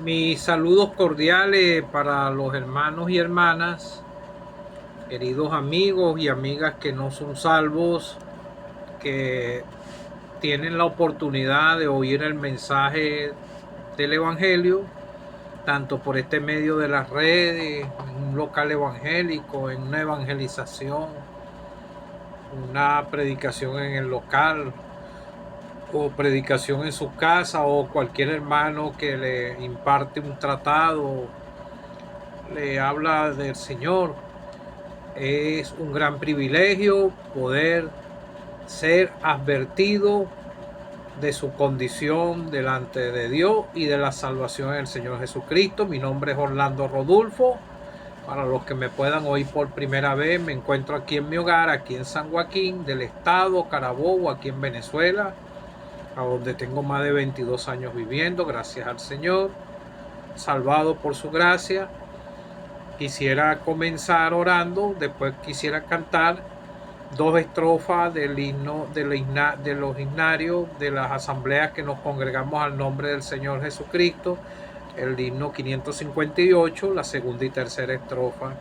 Mis saludos cordiales para los hermanos y hermanas, queridos amigos y amigas que no son salvos, que tienen la oportunidad de oír el mensaje del Evangelio, tanto por este medio de las redes, en un local evangélico, en una evangelización, una predicación en el local, o predicación en su casa, o cualquier hermano que le imparte un tratado, le habla del Señor. Es un gran privilegio poder ser advertido de su condición delante de Dios y de la salvación del Señor Jesucristo. Mi nombre es Orlando Rodulfo. Para los que me puedan oír por primera vez, me encuentro aquí en mi hogar, aquí en San Joaquín del estado Carabobo, aquí en Venezuela, a donde tengo más de 22 años viviendo, gracias al Señor, salvado por su gracia. Quisiera comenzar orando, después quisiera cantar dos estrofas del himno de los himnarios de las asambleas que nos congregamos al nombre del Señor Jesucristo, el himno 558, la segunda y tercera estrofa.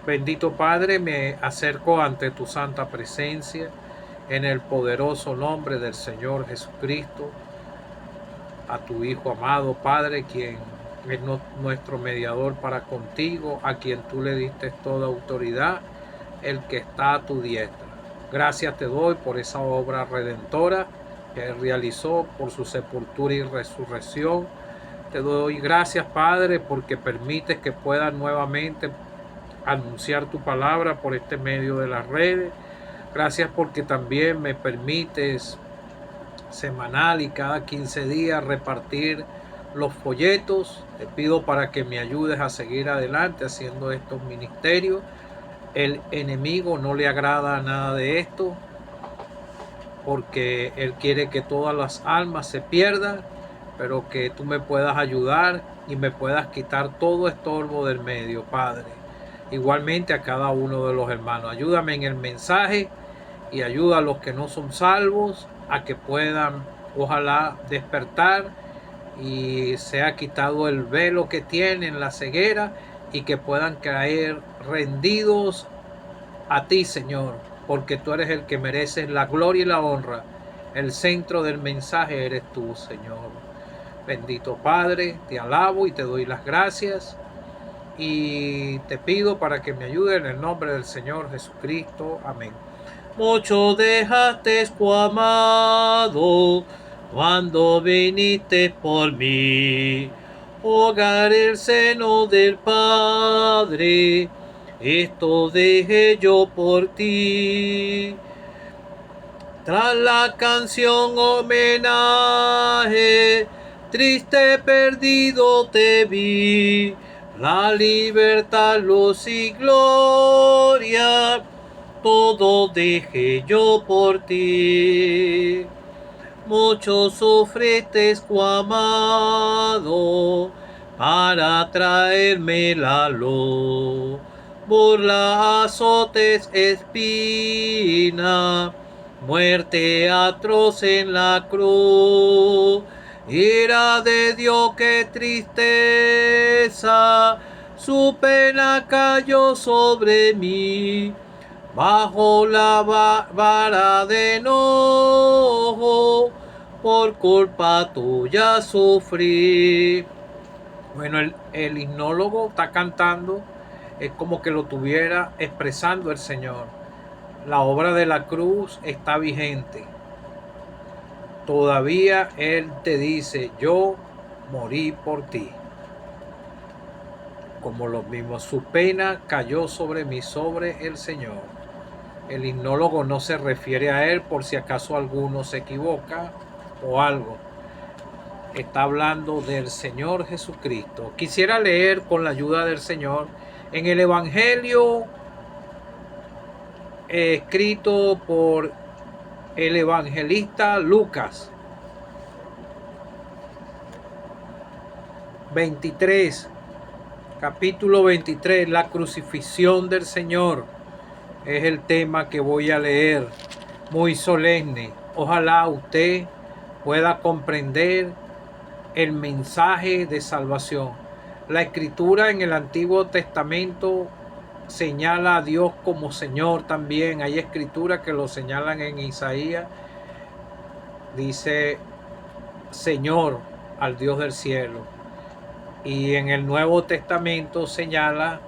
Bendito Padre, me acerco ante tu santa presencia en el poderoso nombre del Señor Jesucristo, a tu Hijo amado, Padre, quien es nuestro mediador para contigo, a quien tú le diste toda autoridad, el que está a tu diestra. Gracias te doy por esa obra redentora que Él realizó, por su sepultura y resurrección. Te doy gracias, Padre, porque permites que pueda nuevamente anunciar tu palabra por este medio de las redes. Gracias porque también me permites semanal y cada 15 días repartir los folletos. Te pido para que me ayudes a seguir adelante haciendo estos ministerios. El enemigo no le agrada nada de esto, porque él quiere que todas las almas se pierdan, pero que tú me puedas ayudar y me puedas quitar todo estorbo del medio, Padre. Igualmente a cada uno de los hermanos. Ayúdame en el mensaje y ayuda a los que no son salvos a que puedan, ojalá, despertar y sea quitado el velo que tienen, la ceguera, y que puedan caer rendidos a ti, Señor, porque tú eres el que mereces la gloria y la honra. El centro del mensaje eres tú, Señor. Bendito Padre, te alabo y te doy las gracias y te pido para que me ayude en el nombre del Señor Jesucristo. Amén. Mucho dejaste, oh amado, cuando viniste por mí. Hogar el seno del Padre, esto dejé yo por ti. Tras la canción homenaje, triste perdido te vi. La libertad, luz y gloria, todo dejé yo por ti. Mucho sufriste, oh amado, para traerme la luz. Burla, azotes, espina, muerte atroz en la cruz. Ira de Dios, qué tristeza, su pena cayó sobre mí. Bajo la vara de enojo, por culpa tuya sufrí. Bueno, el himnólogo está cantando, es como que lo tuviera expresando el Señor. La obra de la cruz está vigente. Todavía Él te dice, yo morí por ti. Como lo mismo, su pena cayó sobre mí, sobre el Señor. El himnólogo no se refiere a Él por si acaso alguno se equivoca o algo. Está hablando del Señor Jesucristo. Quisiera leer con la ayuda del Señor en el Evangelio escrito por el evangelista Lucas 23, capítulo 23, la crucifixión del Señor. Es el tema que voy a leer, muy solemne. Ojalá usted pueda comprender el mensaje de salvación. La escritura en el Antiguo Testamento señala a Dios como Señor también. Hay escrituras que lo señalan en Isaías. Dice Señor al Dios del cielo. Y en el Nuevo Testamento señala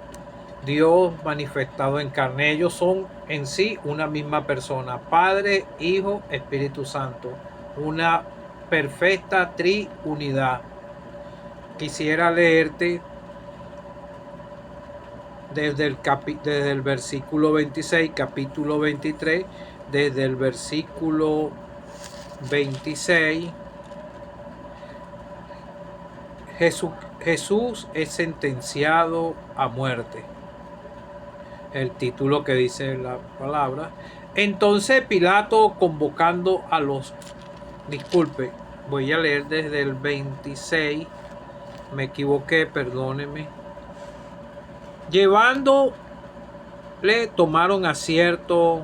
Dios manifestado en carne. Ellos son en sí una misma persona, Padre, Hijo, Espíritu Santo, una perfecta triunidad. Quisiera leerte desde el versículo 26, capítulo 23, desde el versículo 26. Jesús es sentenciado a muerte. El título que dice la palabra. Entonces Pilato, convocando a los... Disculpe, voy a leer desde el 26. Me equivoqué, perdóneme. Llevándole, tomaron a cierto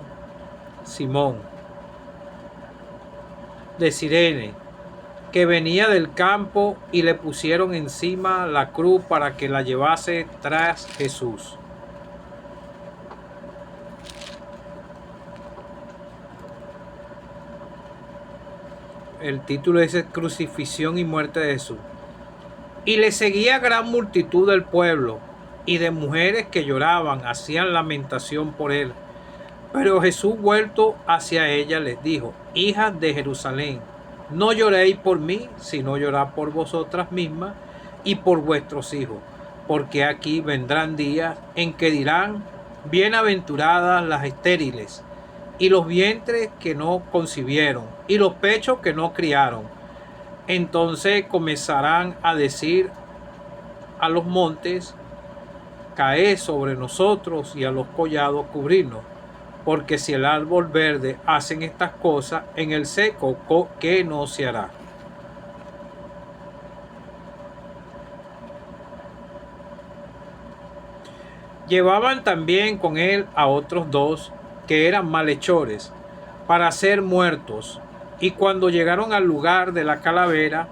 Simón de Cirene, que venía del campo, y le pusieron encima la cruz para que la llevase tras Jesús. El título dice Crucifixión y muerte de Jesús. Y le seguía gran multitud del pueblo y de mujeres que lloraban, hacían lamentación por él. Pero Jesús, vuelto hacia ella, les dijo: hijas de Jerusalén, no lloréis por mí, sino llorad por vosotras mismas y por vuestros hijos, porque aquí vendrán días en que dirán: bienaventuradas las estériles, y los vientres que no concibieron, y los pechos que no criaron. Entonces comenzarán a decir a los montes: caed sobre nosotros, y a los collados cubrirnos. Porque si el árbol verde hacen estas cosas, en el seco, ¿qué no se hará? Llevaban también con él a otros dos que eran malhechores, para ser muertos. Y cuando llegaron al lugar de la calavera,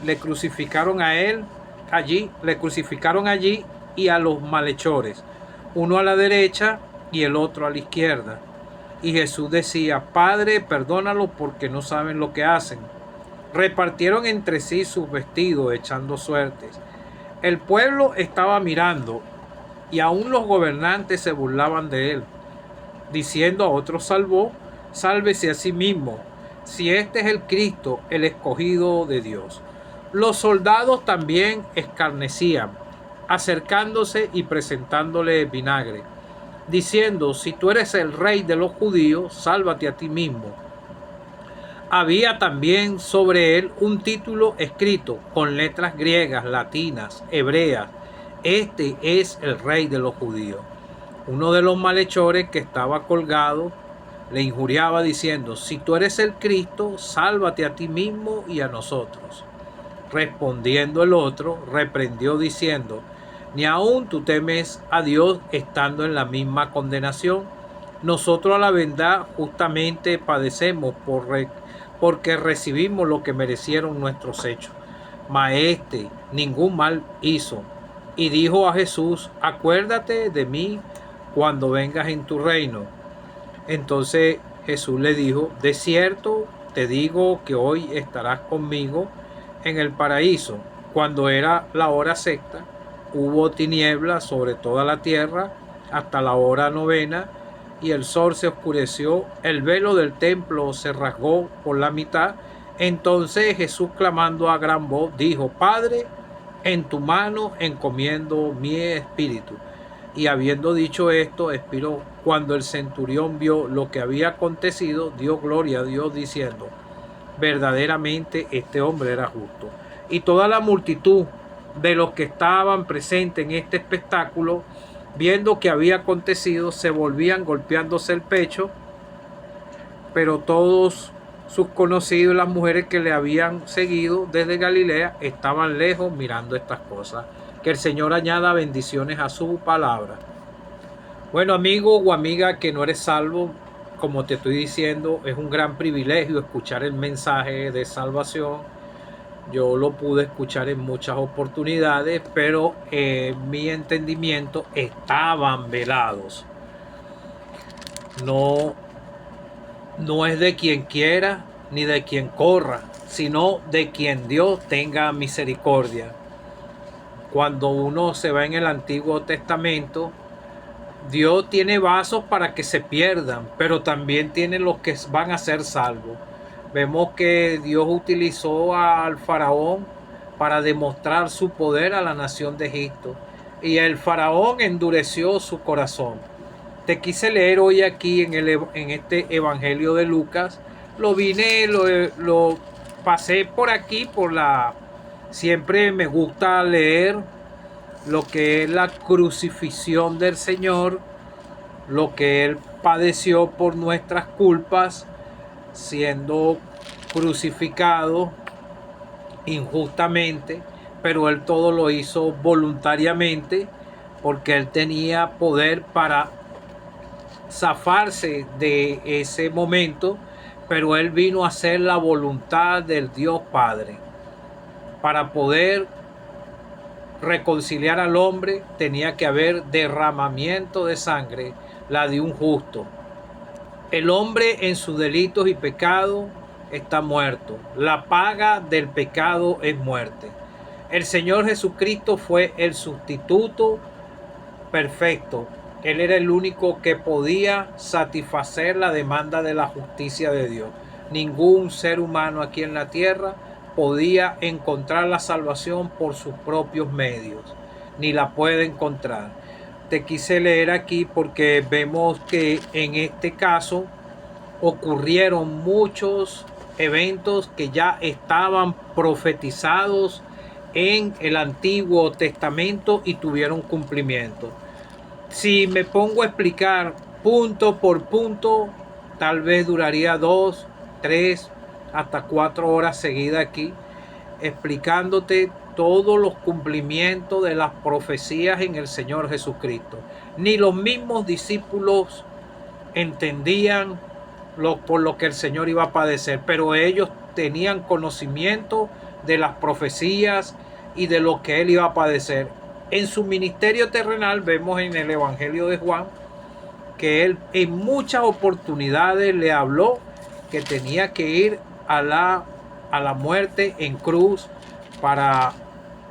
le crucificaron allí y a los malhechores, uno a la derecha y el otro a la izquierda. Y Jesús decía: Padre, perdónalos, porque no saben lo que hacen. Repartieron entre sí sus vestidos, echando suertes. El pueblo estaba mirando, y aún los gobernantes se burlaban de él, diciendo a otro: sálvese a sí mismo, si este es el Cristo, el escogido de Dios. Los soldados también escarnecían, acercándose y presentándole vinagre, diciendo: si tú eres el rey de los judíos, sálvate a ti mismo. Había también sobre él un título escrito con letras griegas, latinas, hebreas: este es el rey de los judíos. Uno de los malhechores que estaba colgado le injuriaba diciendo: si tú eres el Cristo, sálvate a ti mismo y a nosotros. Respondiendo el otro, reprendió diciendo: ni aun tú temes a Dios, estando en la misma condenación. Nosotros a la verdad justamente padecemos porque recibimos lo que merecieron nuestros hechos. Mas este ningún mal hizo. Y dijo a Jesús: acuérdate de mí cuando vengas en tu reino. Entonces Jesús le dijo: de cierto te digo que hoy estarás conmigo en el paraíso. Cuando era la hora sexta, hubo tinieblas sobre toda la tierra hasta la hora novena, y el sol se oscureció, el velo del templo se rasgó por la mitad. Entonces Jesús, clamando a gran voz, dijo: Padre, en tu mano encomiendo mi espíritu. Y habiendo dicho esto, expiró. Cuando el centurión vio lo que había acontecido, dio gloria a Dios, diciendo: verdaderamente este hombre era justo. Y toda la multitud de los que estaban presentes en este espectáculo, viendo que había acontecido, se volvían golpeándose el pecho. Pero todos sus conocidos y las mujeres que le habían seguido desde Galilea estaban lejos mirando estas cosas. Que el Señor añada bendiciones a su palabra. Bueno, amigo o amiga que no eres salvo, como te estoy diciendo, es un gran privilegio escuchar el mensaje de salvación. Yo lo pude escuchar en muchas oportunidades, pero mi entendimiento estaban velados. No, no es de quien quiera ni de quien corra, sino de quien Dios tenga misericordia. Cuando uno se va en el Antiguo Testamento, Dios tiene vasos para que se pierdan, pero también tiene los que van a ser salvos. Vemos que Dios utilizó al faraón para demostrar su poder a la nación de Egipto, y el faraón endureció su corazón. Te quise leer hoy aquí en este Evangelio de Lucas. Lo pasé por aquí, siempre me gusta leer lo que es la crucifixión del Señor, lo que Él padeció por nuestras culpas, siendo crucificado injustamente, pero Él todo lo hizo voluntariamente, porque Él tenía poder para zafarse de ese momento, pero Él vino a hacer la voluntad del Dios Padre. Para poder reconciliar al hombre tenía que haber derramamiento de sangre, la de un justo. El hombre en sus delitos y pecados está muerto. La paga del pecado es muerte. El Señor Jesucristo fue el sustituto perfecto. Él era el único que podía satisfacer la demanda de la justicia de Dios. Ningún ser humano aquí en la tierra podía encontrar la salvación por sus propios medios, ni la puede encontrar. Te quise leer aquí porque vemos que en este caso ocurrieron muchos eventos que ya estaban profetizados en el Antiguo Testamento y tuvieron cumplimiento. Si me pongo a explicar punto por punto, tal vez duraría 2, 3, hasta 4 horas seguidas aquí, explicándote todos los cumplimientos de las profecías en el Señor Jesucristo. Ni los mismos discípulos entendían por lo que el Señor iba a padecer, pero ellos tenían conocimiento de las profecías y de lo que Él iba a padecer. En su ministerio terrenal vemos en el Evangelio de Juan que Él en muchas oportunidades le habló que tenía que ir a la muerte en cruz para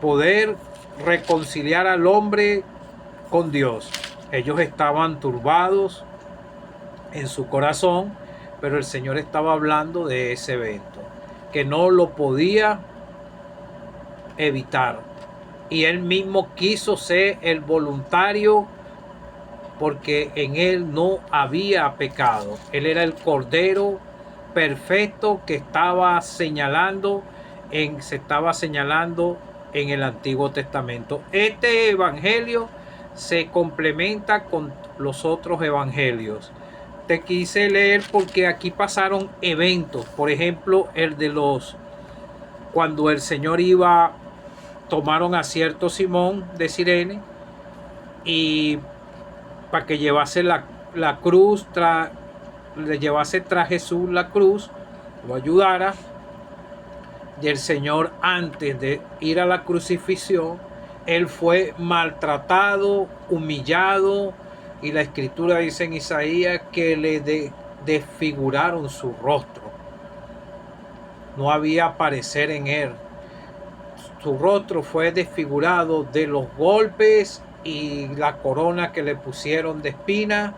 poder reconciliar al hombre con Dios. Ellos estaban turbados en su corazón, pero el Señor estaba hablando de ese evento, que no lo podía evitar. Y Él mismo quiso ser el voluntario porque en Él no había pecado. Él era el Cordero perfecto que se estaba señalando en el Antiguo Testamento. Este evangelio se complementa con los otros evangelios. Te quise leer porque aquí pasaron eventos. Por ejemplo, cuando el Señor tomaron a cierto Simón de Cirene y para que llevase la cruz, le llevase tras Jesús la cruz, lo ayudara. Y el Señor, antes de ir a la crucifixión, Él fue maltratado, humillado, y la Escritura dice en Isaías que le desfiguraron su rostro. No había parecer en Él. Su rostro fue desfigurado de los golpes y la corona que le pusieron de espinas,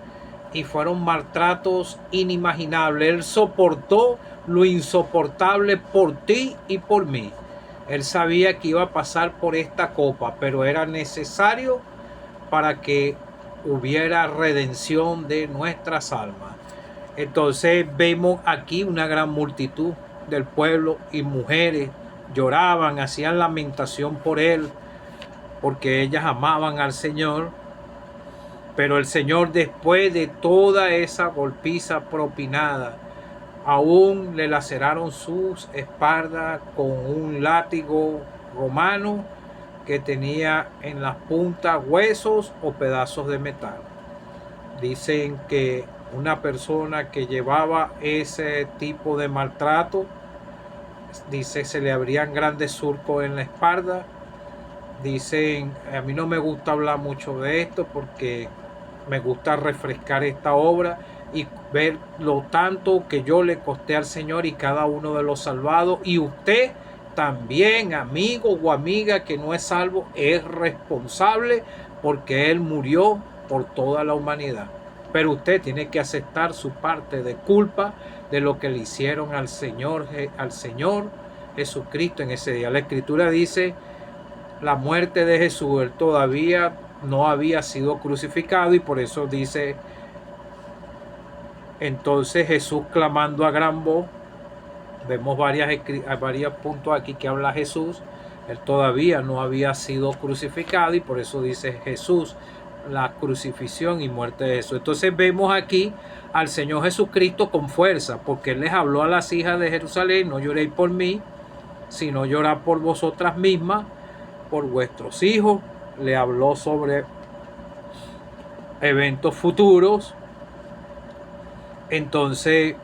y fueron maltratos inimaginables. Él soportó lo insoportable por ti y por mí. Él sabía que iba a pasar por esta copa, pero era necesario para que hubiera redención de nuestras almas. Entonces vemos aquí una gran multitud del pueblo y mujeres lloraban, hacían lamentación por Él, porque ellas amaban al Señor. Pero el Señor, después de toda esa golpiza propinada, aún le laceraron sus espaldas con un látigo romano que tenía en las puntas huesos o pedazos de metal. Dicen que una persona que llevaba ese tipo de maltrato dice, se le abrían grandes surcos en la espalda. Dicen, a mí no me gusta hablar mucho de esto porque me gusta refrescar esta obra y ver lo tanto que yo le costé al Señor y cada uno de los salvados. Y usted también, amigo o amiga que no es salvo, es responsable porque Él murió por toda la humanidad. Pero usted tiene que aceptar su parte de culpa de lo que le hicieron al Señor Jesucristo en ese día. La Escritura dice, la muerte de Jesús, Él todavía no había sido crucificado, y por eso dice, entonces Jesús clamando a gran voz, vemos varios puntos aquí que habla Jesús, Él todavía no había sido crucificado, y por eso dice Jesús, la crucifixión y muerte de Jesús. Entonces vemos aquí al Señor Jesucristo con fuerza, porque Él les habló a las hijas de Jerusalén, no lloréis por mí, sino llorad por vosotras mismas, por vuestros hijos. Le habló sobre eventos futuros. Entonces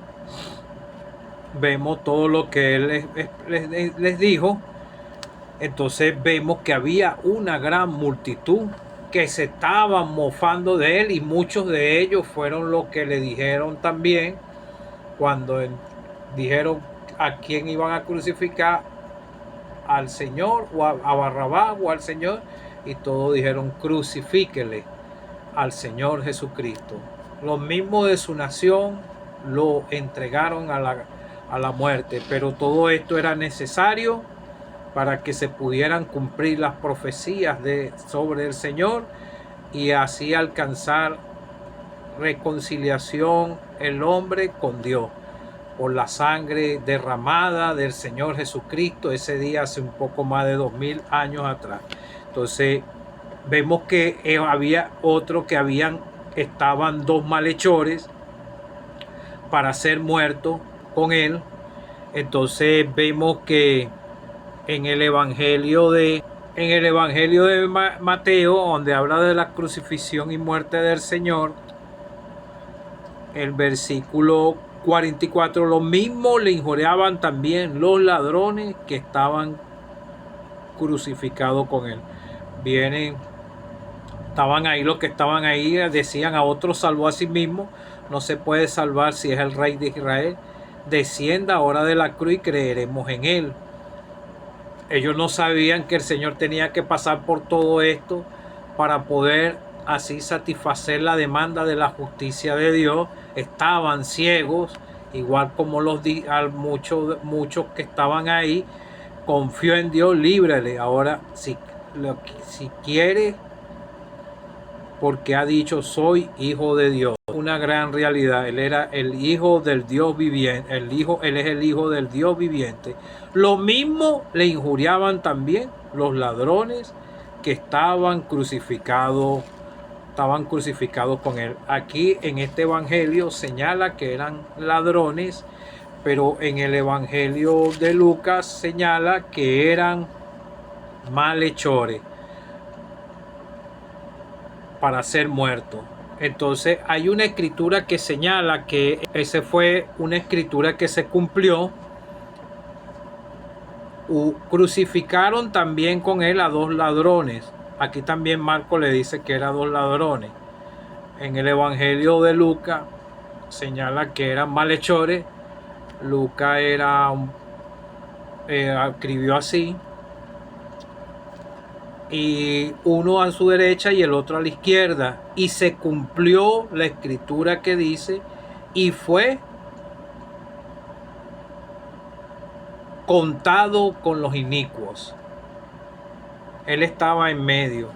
vemos todo lo que Él les dijo. Entonces vemos que había una gran multitud que se estaban mofando de Él, y muchos de ellos fueron los que le dijeron también, cuando dijeron a quién iban a crucificar, al Señor o a Barrabás o al Señor, y todos dijeron crucifíquele al Señor Jesucristo. Los mismos de su nación lo entregaron a la muerte, pero todo esto era necesario para que se pudieran cumplir las profecías sobre el Señor, y así alcanzar reconciliación el hombre con Dios por la sangre derramada del Señor Jesucristo ese día hace un poco más de 2000 años atrás. Entonces vemos que había otro que estaban dos malhechores para ser muertos con Él. Entonces vemos que en el Evangelio de Mateo, donde habla de la crucifixión y muerte del Señor, el versículo 44, lo mismo le injuriaban también los ladrones que estaban crucificados con Él. Estaban ahí los que estaban ahí, decían, a otros salvó a sí mismo, no se puede salvar si es el Rey de Israel. Descienda ahora de la cruz y creeremos en Él. Ellos no sabían que el Señor tenía que pasar por todo esto para poder así satisfacer la demanda de la justicia de Dios. Estaban ciegos, igual como muchos que estaban ahí. Confió en Dios, líbrele. Ahora, si quiere, porque ha dicho, soy hijo de Dios. Una gran realidad. Él era el hijo del Dios viviente. Él es el hijo del Dios viviente. Lo mismo le injuriaban también los ladrones que estaban crucificados con Él. Aquí en este evangelio señala que eran ladrones, pero en el evangelio de Lucas señala que eran malhechores para ser muertos. Entonces hay una escritura que señala que esa fue una escritura que se cumplió. Crucificaron también con Él a dos ladrones. Aquí también Marco le dice que eran dos ladrones. En el evangelio de Lucas señala que eran malhechores. Lucas escribió así, y uno a su derecha y el otro a la izquierda, y se cumplió la escritura que dice, y fue contado con los inicuos. Él estaba en medio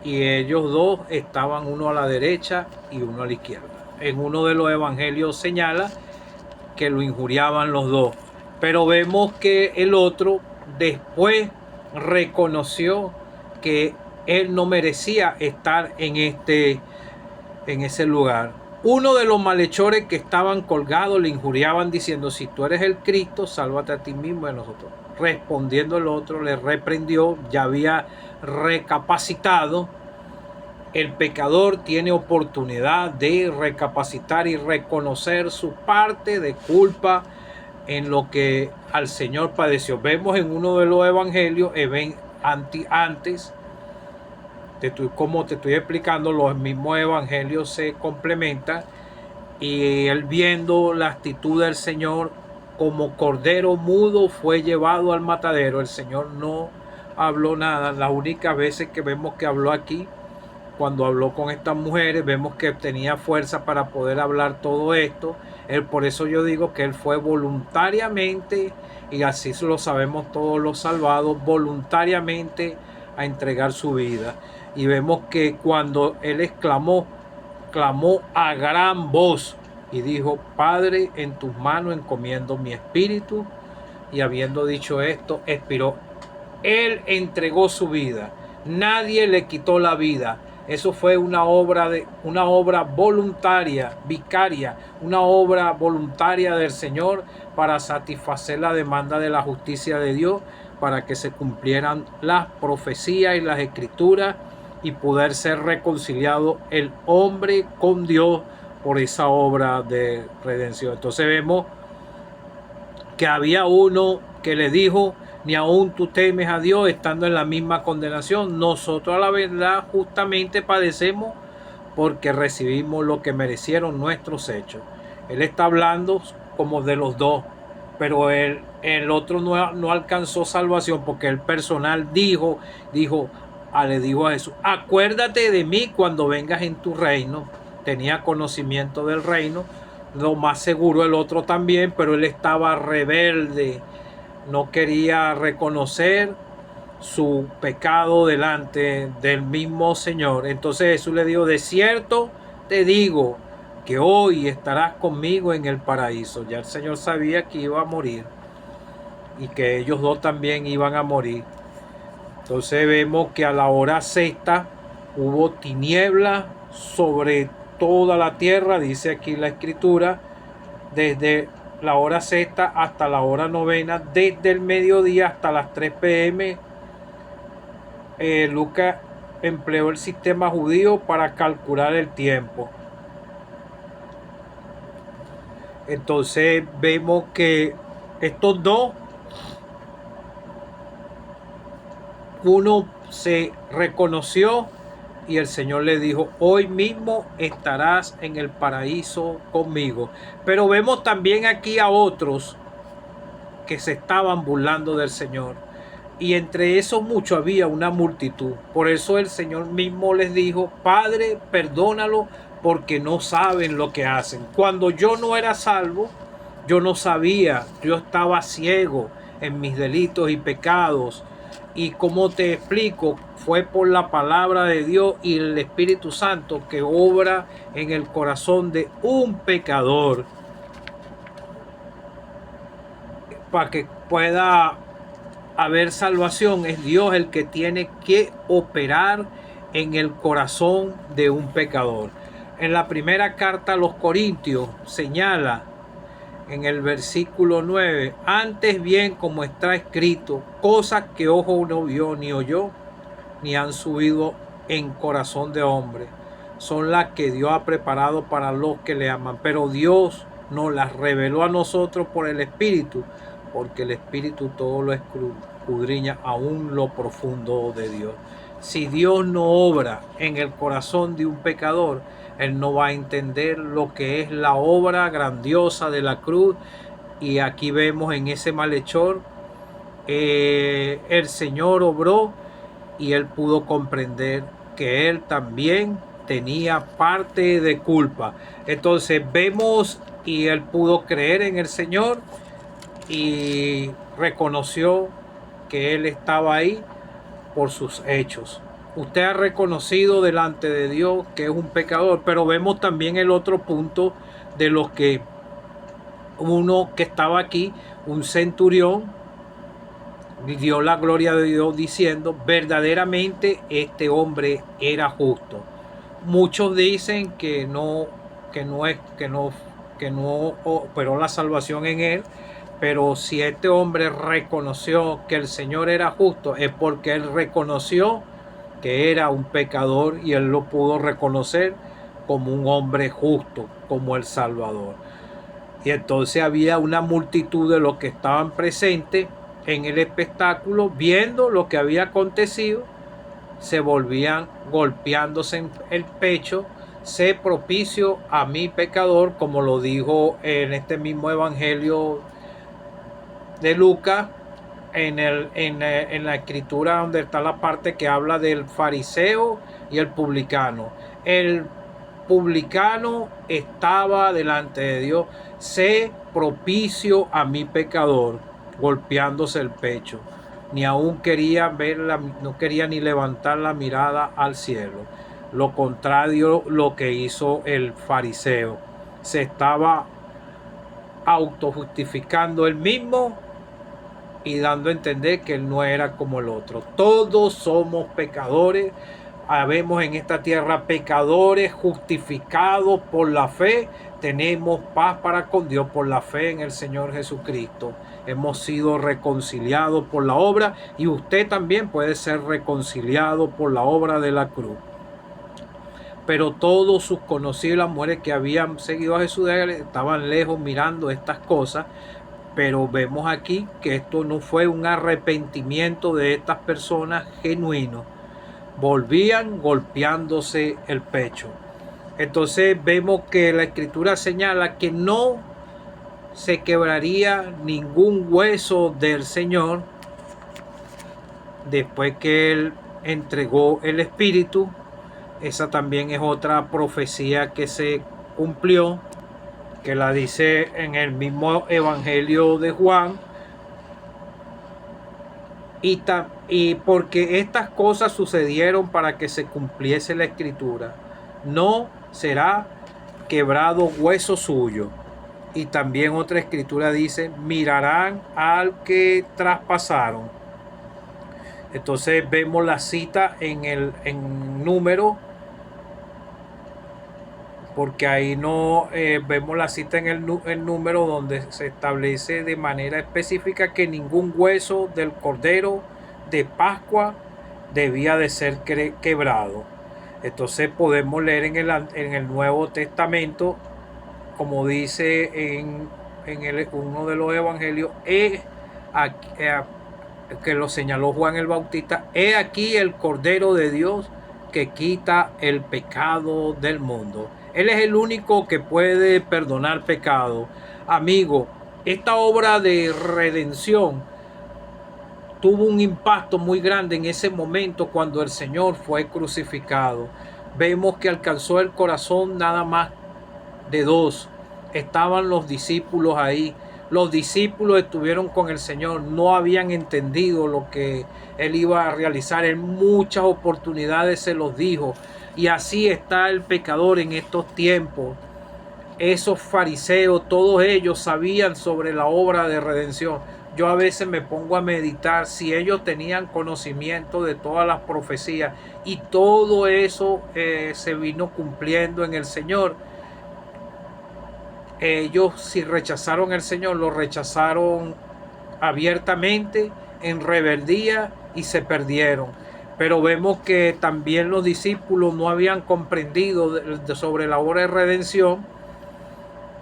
y ellos dos estaban, uno a la derecha y uno a la izquierda. En uno de los evangelios señala que lo injuriaban los dos, pero vemos que el otro después reconoció que él no merecía estar en ese lugar. Uno de los malhechores que estaban colgados le injuriaban diciendo, si tú eres el Cristo, sálvate a ti mismo y a nosotros. Respondiendo el otro, le reprendió, ya había recapacitado. El pecador tiene oportunidad de recapacitar y reconocer su parte de culpa en lo que al Señor padeció. Vemos en uno de los evangelios, antes, como te estoy explicando, los mismos evangelios se complementan, y él, viendo la actitud del Señor, como cordero mudo fue llevado al matadero. El Señor no habló nada. Las únicas veces que vemos que habló aquí, cuando habló con estas mujeres, vemos que tenía fuerza para poder hablar todo esto. Por eso yo digo que él fue voluntariamente, y así lo sabemos todos los salvados, voluntariamente a entregar su vida. Y vemos que cuando él exclamó a gran voz y dijo: Padre, en tus manos encomiendo mi espíritu. Y habiendo dicho esto, expiró. Él entregó su vida. Nadie le quitó la vida. Eso fue una obra voluntaria, vicaria, una obra voluntaria del Señor para satisfacer la demanda de la justicia de Dios, para que se cumplieran las profecías y las escrituras y poder ser reconciliado el hombre con Dios por esa obra de redención. Entonces vemos que había uno que le dijo: ni aún tú temes a Dios, estando en la misma condenación. Nosotros, a la verdad, justamente padecemos porque recibimos lo que merecieron nuestros hechos. Él está hablando como de los dos, pero el otro no alcanzó salvación, porque el personal le dijo a Jesús: acuérdate de mí cuando vengas en tu reino. Tenía conocimiento del reino, lo más seguro el otro también, pero él estaba rebelde, no quería reconocer su pecado delante del mismo Señor. Entonces Jesús le dijo: de cierto te digo que hoy estarás conmigo en el paraíso. Ya el Señor sabía que iba a morir y que ellos dos también iban a morir. Entonces vemos que a la hora sexta hubo tinieblas sobre toda la tierra, dice aquí la escritura, desde la hora sexta hasta la hora novena, desde el mediodía hasta las 3 p.m. Lucas empleó el sistema judío para calcular el tiempo. Entonces vemos que estos dos, uno se reconoció y el Señor le dijo: hoy mismo estarás en el paraíso conmigo. Pero vemos también aquí a otros que se estaban burlando del Señor, y entre esos muchos había una multitud. Por eso el Señor mismo les dijo: Padre, perdónalo, porque no saben lo que hacen. Cuando yo no era salvo, yo no sabía, yo estaba ciego en mis delitos y pecados. Y como te explico, fue por la palabra de Dios y el Espíritu Santo que obra en el corazón de un pecador para que pueda haber salvación. Es Dios el que tiene que operar en el corazón de un pecador. En la primera carta a los Corintios señala en el versículo 9: antes bien, como está escrito, cosas que ojo no vio ni oyó, ni han subido en corazón de hombre, son las que Dios ha preparado para los que le aman. Pero Dios nos las reveló a nosotros por el Espíritu, porque el Espíritu todo lo escudriña, aún lo profundo de Dios. Si Dios no obra en el corazón de un pecador, él no va a entender lo que es la obra grandiosa de la cruz. Y aquí vemos en ese malhechor, el Señor obró y él pudo comprender que él también tenía parte de culpa. Entonces vemos, y él pudo creer en el Señor y reconoció que él estaba ahí por sus hechos. Usted ha reconocido delante de Dios que es un pecador, pero vemos también el otro punto de los que uno que estaba aquí, un centurión, dio la gloria de Dios diciendo: verdaderamente este hombre era justo. Muchos dicen que no operó la salvación en él, pero si este hombre reconoció que el Señor era justo, es porque él reconoció que era un pecador y él lo pudo reconocer como un hombre justo, como el Salvador. Y entonces había una multitud de los que estaban presentes en el espectáculo, viendo lo que había acontecido, se volvían golpeándose en el pecho: sé propicio a mi pecador, como lo dijo en este mismo evangelio de Lucas, en la escritura donde está la parte que habla del fariseo y el publicano. El publicano estaba delante de Dios: sé propicio a mi pecador, golpeándose el pecho. Ni aún quería verla, no quería ni levantar la mirada al cielo. Lo contrario lo que hizo el fariseo. Se estaba autojustificando él mismo y dando a entender que él no era como el otro. Todos somos pecadores. Habemos en esta tierra pecadores justificados por la fe. Tenemos paz para con Dios por la fe en el Señor Jesucristo. Hemos sido reconciliados por la obra, y usted también puede ser reconciliado por la obra de la cruz. Pero todos sus conocidos, las mujeres que habían seguido a Jesús, estaban lejos mirando estas cosas. Pero vemos aquí que esto no fue un arrepentimiento de estas personas genuino. Volvían golpeándose el pecho. Entonces vemos que la escritura señala que no se quebraría ningún hueso del Señor después que Él entregó el Espíritu. Esa también es otra profecía que se cumplió, que la dice en el mismo evangelio de Juan. Y porque estas cosas sucedieron para que se cumpliese la escritura: no será quebrado hueso suyo. Y también otra escritura dice: mirarán al que traspasaron. Entonces vemos la cita en número, porque ahí no vemos la cita en el número, donde se establece de manera específica que ningún hueso del Cordero de Pascua debía de ser quebrado. Entonces podemos leer en el Nuevo Testamento, como dice en uno de los evangelios, que lo señaló Juan el Bautista: he aquí el Cordero de Dios que quita el pecado del mundo. Él es el único que puede perdonar pecado. Amigo, esta obra de redención tuvo un impacto muy grande en ese momento cuando el Señor fue crucificado. Vemos que alcanzó el corazón nada más de dos. Estaban los discípulos ahí. Los discípulos estuvieron con el Señor, no habían entendido lo que Él iba a realizar. En muchas oportunidades se los dijo. Y así está el pecador en estos tiempos. Esos fariseos, todos ellos sabían sobre la obra de redención. Yo a veces me pongo a meditar si ellos tenían conocimiento de todas las profecías, y todo eso se vino cumpliendo en el Señor. Ellos, si rechazaron al Señor, lo rechazaron abiertamente, en rebeldía, y se perdieron. Pero vemos que también los discípulos no habían comprendido sobre la obra de redención,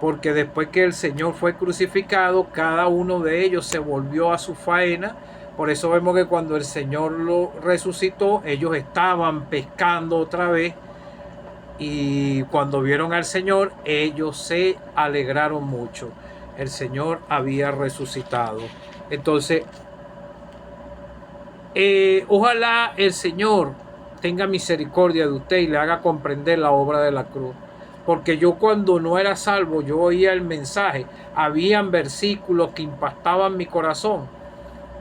porque después que el Señor fue crucificado, cada uno de ellos se volvió a su faena. Por eso vemos que cuando el Señor lo resucitó, ellos estaban pescando otra vez. Y cuando vieron al Señor, ellos se alegraron mucho. El Señor había resucitado. Entonces, ojalá el Señor tenga misericordia de usted y le haga comprender la obra de la cruz. Porque yo, cuando no era salvo, yo oía el mensaje. Habían versículos que impactaban mi corazón,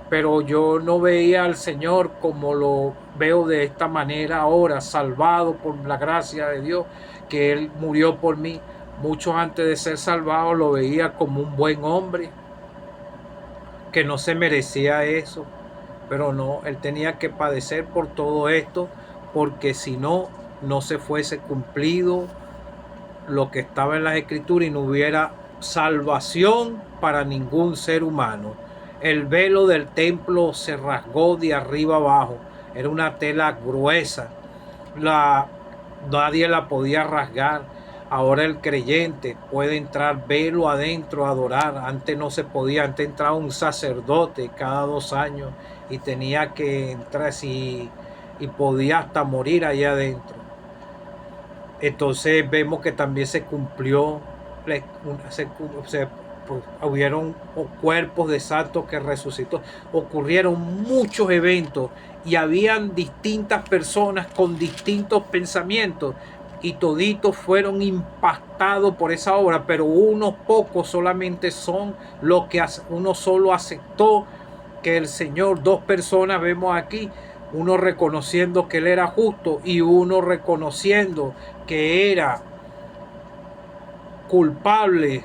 pero yo no veía al Señor como lo veo de esta manera ahora, salvado por la gracia de Dios, que Él murió por mí. Muchos antes de ser salvados lo veía como un buen hombre, que no se merecía eso, pero no, Él tenía que padecer por todo esto, porque si no, no se fuese cumplido lo que estaba en las Escrituras y no hubiera salvación para ningún ser humano. El velo del templo se rasgó de arriba abajo. Era una tela gruesa. Nadie la podía rasgar. Ahora el creyente puede entrar, verlo adentro, adorar. Antes no se podía, antes entraba un sacerdote cada 2 años y tenía que entrar y podía hasta morir allá adentro. Entonces vemos que también se cumplió, pues, hubieron cuerpos de santos que resucitó, ocurrieron muchos eventos y habían distintas personas con distintos pensamientos y toditos fueron impactados por esa obra, pero unos pocos solamente son los que uno solo aceptó que el Señor, 2 personas vemos aquí, uno reconociendo que Él era justo y uno reconociendo que era culpable,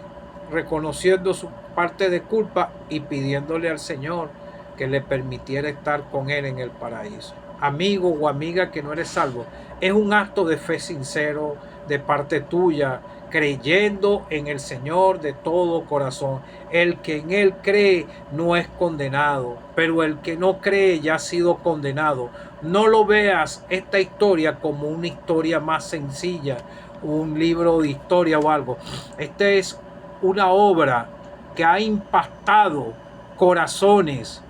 reconociendo su parte de culpa y pidiéndole al Señor que le permitiera estar con Él en el paraíso. Amigo o amiga que no eres salvo, es un acto de fe sincero de parte tuya, creyendo en el Señor de todo corazón. El que en Él cree no es condenado, pero el que no cree ya ha sido condenado. No lo veas esta historia como una historia más sencilla, un libro de historia o algo. Esta es una obra que ha impactado corazones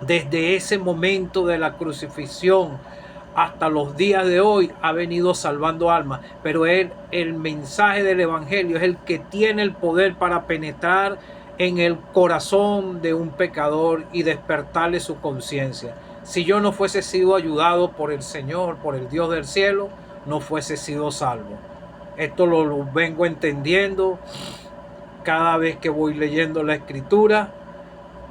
desde ese momento de la crucifixión hasta los días de hoy. Ha venido salvando almas, pero el mensaje del evangelio es el que tiene el poder para penetrar en el corazón de un pecador y despertarle su conciencia. Si yo no fuese sido ayudado por el Señor, por el Dios del cielo, no fuese sido salvo. Esto lo vengo entendiendo cada vez que voy leyendo la escritura.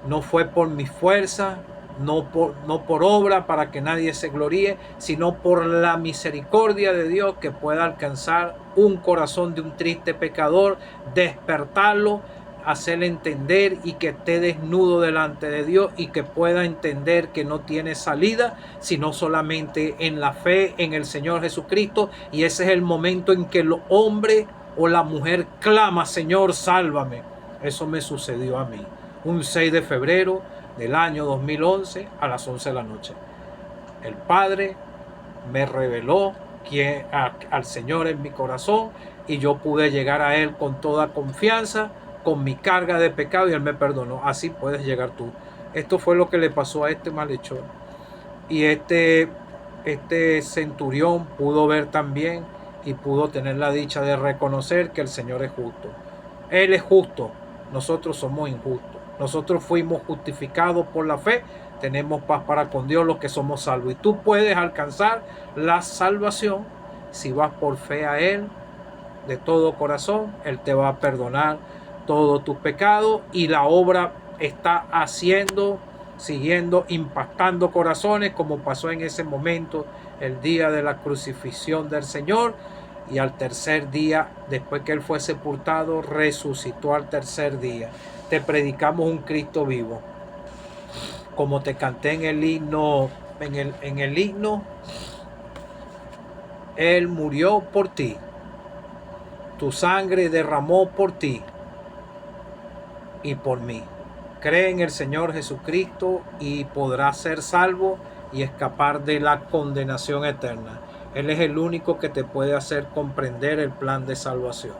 No fue por mi fuerza, no por obra para que nadie se gloríe, sino por la misericordia de Dios que pueda alcanzar un corazón de un triste pecador, despertarlo, hacerle entender y que esté desnudo delante de Dios y que pueda entender que no tiene salida, sino solamente en la fe en el Señor Jesucristo. Y ese es el momento en que el hombre o la mujer clama: Señor, sálvame. Eso me sucedió a mí un 6 de febrero del año 2011 a las 11 de la noche. El Padre me reveló al Señor en mi corazón y yo pude llegar a Él con toda confianza, con mi carga de pecado, y Él me perdonó. Así puedes llegar tú. Esto fue lo que le pasó a este malhechor. Y este centurión pudo ver también y pudo tener la dicha de reconocer que el Señor es justo. Él es justo, nosotros somos injustos. Nosotros fuimos justificados por la fe, tenemos paz para con Dios los que somos salvos. Y tú puedes alcanzar la salvación si vas por fe a Él de todo corazón. Él te va a perdonar todos tus pecados y la obra está siguiendo impactando corazones, como pasó en ese momento el día de la crucifixión del Señor. Y al tercer día, después que Él fue sepultado, resucitó al tercer día. Te predicamos un Cristo vivo. Como te canté en el himno, en el himno, Él murió por ti. Tu sangre derramó por ti y por mí. Cree en el Señor Jesucristo y podrás ser salvo y escapar de la condenación eterna. Él es el único que te puede hacer comprender el plan de salvación.